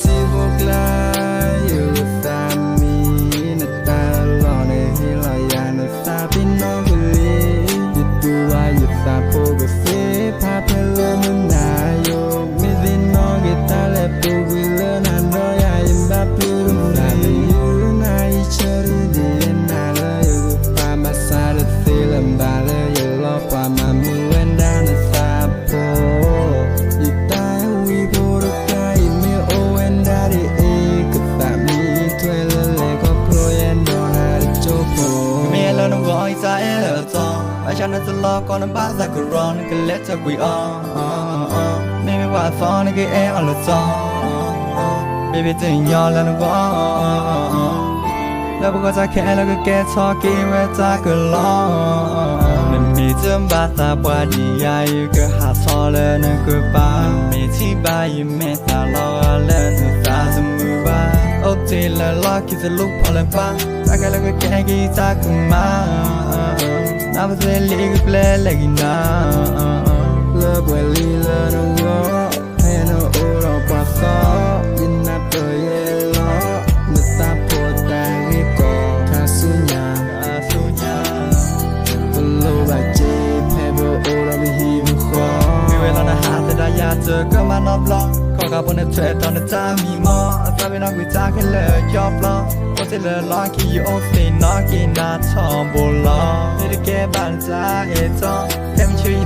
ที่พวกลาอยู่กับสามีหน้าตาหล่อในที่หล่ออย่างหน้าตาพี่น้องกุลีหยุดดูว่าหยุดสาโปกเสียพาเพลมุนนาโยมิดินน้องกิตาและปูกุลนันโดยายิมบาปูรุมนาบิยูนาอิชารุดีนาเลยูปามาซาดสิลัมบาเลยูลอปามามูเวนดานาซาโปยิตาวิโบรุกายเมโอเวนดาดิเอกับสามีถวยเลเลก็โปรยันโดนาริโจโปเมลอนกอยใจเลตออาฉันนั้นจะรอก่อนบ้าสักรอนก็เล็ดจะกุยอ่อไม่ว่าฟอนก็เออละจอBaby 真要了那个，那不过在看那个给错给我咋个了？那没怎把它把你呀一个哈错了那个吧，没七八也没打老了那咋子么吧？哦对了，老给这路跑了吧？咋个那个给给咋个嘛？那不是那个不来那个那？了不离了那个，还能偶尔把啥？เจอก็มานอบล้อขอกลับบนเทรดตอนจ้ามีมอจะไปนอนกุยจ้าแค่เลยยอบล้อว่าจะเลยล้อขี้ยูโอซีนอกินนาทองโบล้อไม่ได้แก้บ้านจ้าเอจอแค่ไม่ช่วย